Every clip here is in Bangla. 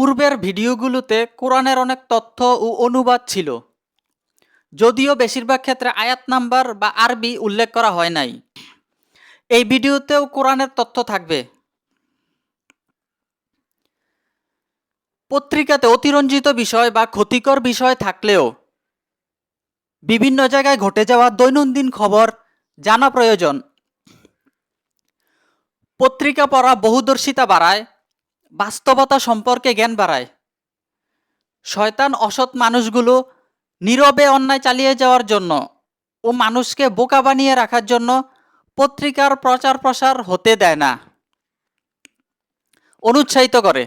পূর্বের ভিডিওগুলোতে কোরআনের অনেক তথ্য ও অনুবাদ ছিল, যদিও বেশিরভাগ ক্ষেত্রে আয়াত নাম্বার বা আরবি উল্লেখ করা হয় নাই। এই ভিডিওতেও কোরআনের তথ্য থাকবে। পত্রিকাতে অতিরঞ্জিত বিষয় বা ক্ষতিকর বিষয় থাকলেও বিভিন্ন জায়গায় ঘটে যাওয়া দৈনন্দিন খবর জানা প্রয়োজন। পত্রিকা পড়া বহুদর্শিতা বাড়ায়, বাস্তবতা সম্পর্কে জ্ঞান বাড়ায়। শয়তান অসৎ মানুষগুলো নীরবে অন্যায় চালিয়ে যাওয়ার জন্য ও মানুষকে বোকা বানিয়ে রাখার জন্য পত্রিকার প্রচার প্রসার হতে দেয় না, অনুৎসাহিত করে।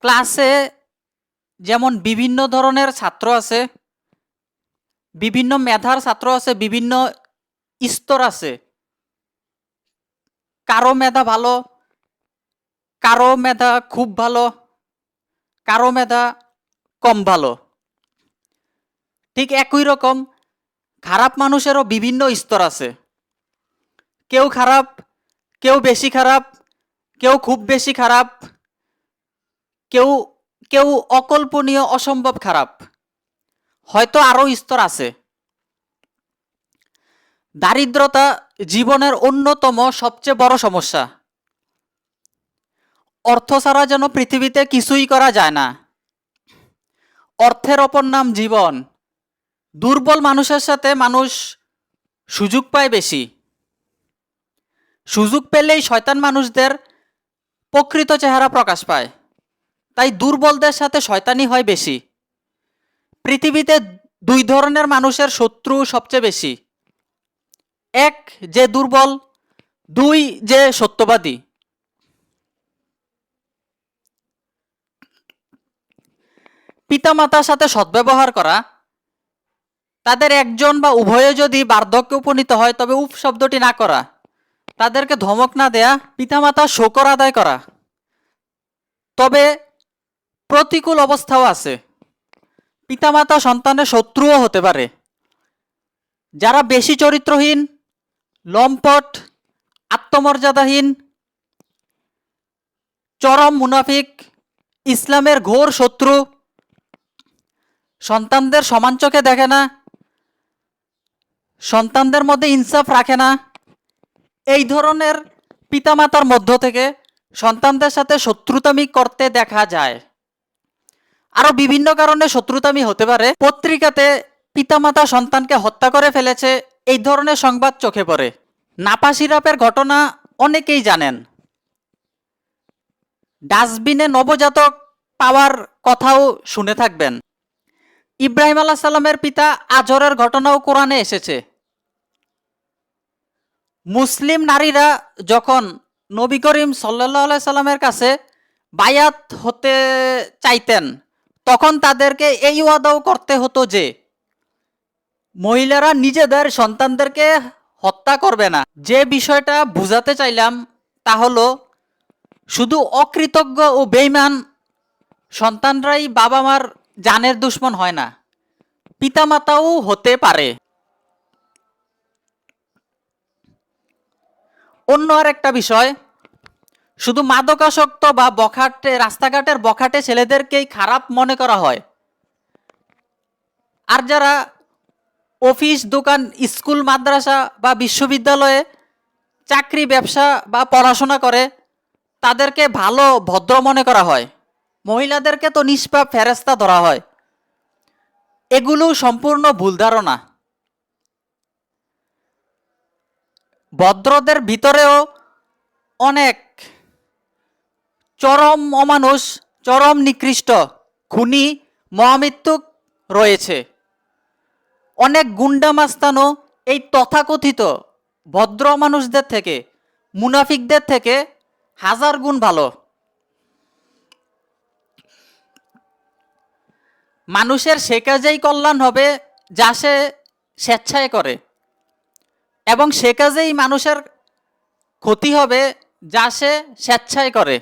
ক্লাসে যেমন বিভিন্ন ধরনের ছাত্র আছে, বিভিন্ন মেধার ছাত্র আছে, বিভিন্ন স্তর আছে। কারো মেধা ভালো, কারো মেধা খুব ভালো, কারো মেধা কম ভালো। ঠিক একই রকম খারাপ মানুষেরও বিভিন্ন স্তর আছে। কেউ খারাপ, কেউ বেশি খারাপ, কেউ খুব বেশি খারাপ, কেউ কেউ অকল্পনীয় অসম্ভব খারাপ। হয়তো আরও স্তর আছে। দারিদ্রতা জীবনের অন্যতম সবচেয়ে বড় সমস্যা। অর্থ ছাড়া যেন পৃথিবীতে কিছুই করা যায় না। অর্থের অপর নাম জীবন। দুর্বল মানুষের সাথে মানুষ সুযোগ পায় বেশি। সুযোগ পেলেই শয়তান মানুষদের প্রকৃত চেহারা প্রকাশ পায়। তাই দুর্বলদের সাথে শয়তানি হয় বেশি। পৃথিবীতে দুই ধরনের মানুষের শত্রু সবচেয়ে বেশি। এক, যে দুর্বল, দুই, যে সত্যবাদী। পিতামাতার সাথে সদ্ব্যবহার করা, তাদের একজন বা উভয়ে যদি বার্ধক্যে উপনীত হয় তবে উফ শব্দটি না করা, তাদেরকে ধমক না দেয়া, পিতামাতার শোকর আদায় করা। তবে প্রতিকূল অবস্থাও আছে। পিতামাতা সন্তানের শত্রুও হতে পারে। যারা বেশি চরিত্রহীন, লম্পট, আত্মমর্যাদাহীন, চরম মুনাফিক, ইসলামের ঘোর শত্রু, সন্তানদের সমান চোখে দেখে না, সন্তানদের মধ্যে ইনসাফ রাখে না, এই ধরনের পিতামাতার মধ্য থেকে সন্তানদের সাথে শত্রুতামি করতে দেখা যায়। আরো বিভিন্ন কারণে শত্রুতামি হতে পারে। পত্রিকাতে পিতামাতা সন্তানকে হত্যা করে ফেলেছে, এই ধরনের সংবাদ চোখে পড়ে। নাপা সিরাপের ঘটনা অনেকেই জানেন। ডাস্টবিনে নবজাতক পাওয়ার কথাও শুনে থাকবেন। ইব্রাহিম আলাইহিস সালামের পিতা আজরের ঘটনাও কোরআনে এসেছে। মুসলিম নারীরা যখন নবী করিম সাল্লাল্লাহু আলাইহি সাল্লামের কাছে বায়াত হতে চাইতেন, তখন তাদেরকে এই ওয়াদাও করতে হতো যে মহিলারা নিজেদের সন্তানদেরকে হত্যা করবে না। যে বিষয়টা বুঝাতে চাইলাম তা হলো, শুধু অকৃতজ্ঞ ও বেঈমান সন্তানরাই বাবা মার জানের দুশ্মন হয় না, পিতামাতাও হতে পারে। অন্য আরেকটা বিষয়, শুধু মাদকাসক্ত বা বখাটে, রাস্তাঘাটের বখাটে ছেলেদেরকেই খারাপ মনে করা হয়। আর যারা অফিস, দোকান, স্কুল, মাদ্রাসা বা বিশ্ববিদ্যালয়ে চাকরি, ব্যবসা বা পড়াশোনা করে তাদেরকে ভালো, ভদ্র মনে করা হয়। মহিলাদেরকে তো নিষ্পাপ ফেরেশতা ধরা হয়। এগুলো সম্পূর্ণ ভুল ধারণা। ভদ্রদের ভিতরেও অনেক চরম অমানুষ, চরম নিকৃষ্ট, খুনি, মহামৃত্যুক রয়েছে। অনেক গুন্ডা মাস্তানও এই তথাকথিত ভদ্র মানুষদের থেকে, মুনাফিকদের থেকে হাজার গুণ ভালো। মানুষের সে কাজেই কল্যাণ হবে যা সে স্বেচ্ছায় করে, এবং সে কাজেই মানুষের ক্ষতি হবে যা সে স্বেচ্ছায় করে।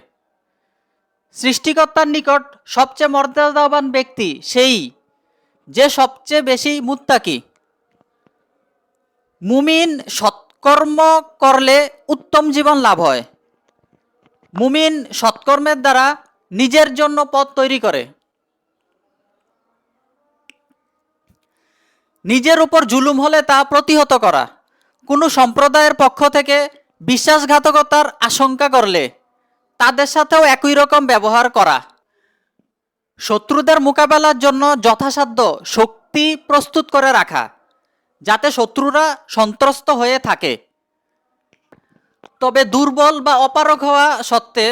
সৃষ্টিকর্তার নিকট সবচেয়ে মর্যাদাবান ব্যক্তি সেই যে সবচেয়ে বেশি মুত্তাকি। মুমিন সৎকর্ম করলে উত্তম জীবন লাভ হয়। মুমিন সৎকর্মের দ্বারা নিজের জন্য পথ তৈরি করে। নিজের উপর জুলুম হলে তা প্রতিহত করা। কোনো সম্প্রদায়ের পক্ষ থেকে বিশ্বাসঘাতকতার আশঙ্কা করলে তাদের সাথেও একই রকম ব্যবহার করা। শত্রুদের মোকাবেলার জন্য যথাসাধ্য শক্তি প্রস্তুত করে রাখা, যাতে শত্রুরা সন্ত্রস্ত হয়ে থাকে। তবে দুর্বল বা অপারগ হওয়া সত্ত্বে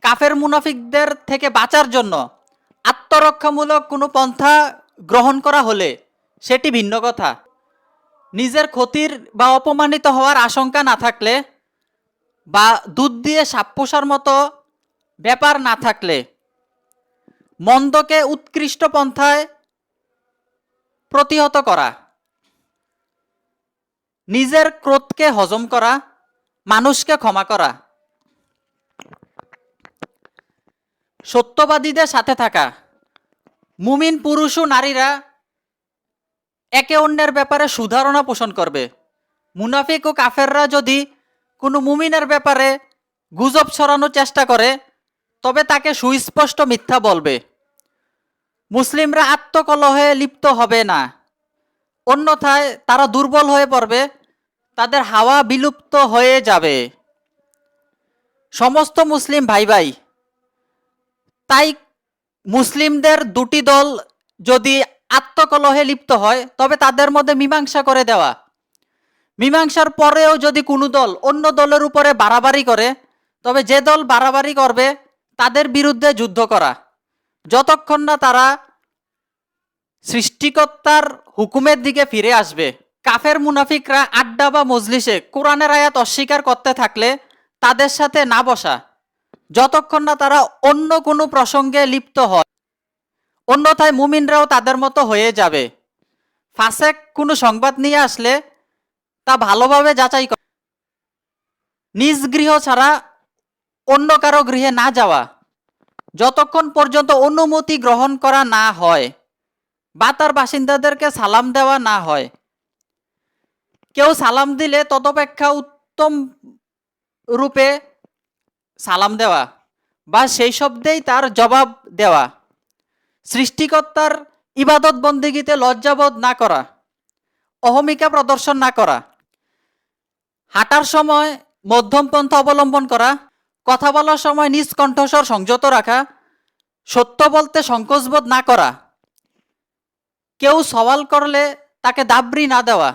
কাফের মুনাফিকদের থেকে বাঁচার জন্য আত্মরক্ষামূলক কোনো পন্থা গ্রহণ করা হলে সেটি ভিন্ন কথা। নিজের ক্ষতির বা অপমানিত হওয়ার আশঙ্কা না থাকলে বা দুধ দিয়ে সাপ পোষার মতো ব্যাপার না থাকলে মন্দকে উৎকৃষ্ট পন্থায় প্রতিহত করা। নিজের ক্রোধকে হজম করা, মানুষকে ক্ষমা করা। সত্যবাদীদের সাথে থাকা। মুমিন পুরুষ ও নারীরা একে অন্যের ব্যাপারে সুধারণা পোষণ করবে। মুনাফিক ও কাফেররা যদি কোনো মুমিনের ব্যাপারে গুজব ছড়ানোর চেষ্টা করে তবে তাকে সুস্পষ্ট মিথ্যা বলবে। মুসলিমরা আত্মকলহে লিপ্ত হবে না, অন্যথায় তারা দুর্বল হয়ে পড়বে, তাদের হাওয়া বিলুপ্ত হয়ে যাবে। সমস্ত মুসলিম ভাই ভাই, তাই মুসলিমদের দুটি দল যদি আত্মকলহে লিপ্ত হয় তবে তাদের মধ্যে মীমাংসা করে দেওয়া। মীমাংসার পরেও যদি কোনো দল অন্য দলের উপরে বাড়াবাড়ি করে তবে যে দল বাড়াবাড়ি করবে তাদের বিরুদ্ধে যুদ্ধ করা, যতক্ষণ না তারা সৃষ্টিকর্তার হুকুমের দিকে ফিরে আসবে। কাফের মুনাফিকরা আড্ডা বা মজলিসে কোরআনের আয়াত অস্বীকার করতে থাকলে তাদের সাথে না বসা, যতক্ষণ না তারা অন্য কোনো প্রসঙ্গে লিপ্ত হয়, অন্যথায় মুমিনরাও তাদের মতো হয়ে যাবে। ফাসেক কোনো সংবাদ নিয়ে আসলে তা ভালোভাবে যাচাই করা। নিজ গৃহ ছাড়া অন্য কারো গৃহে না যাওয়া, যতক্ষণ পর্যন্ত অনুমতি গ্রহণ করা না হয় বা তার বাসিন্দাদেরকে সালাম দেওয়া না হয়। কেউ সালাম দিলে তদপেক্ষা উত্তম রূপে সালাম দেওয়া বা সেই শব্দেই তার জবাব দেওয়া। সৃষ্টিকর্তার ইবাদত বন্দেগীতে লজ্জাবোধ না করা, অহমিকা প্রদর্শন না করা। হাঁটার সময় মধ্যম পন্থা অবলম্বন করা, কথা বলার সময় নিজ কণ্ঠস্বর সংযত রাখা, সত্য বলতে সংকোচবোধ না করা, কেউ সওয়াল করলে তাকে দাবড়ি না দেওয়া।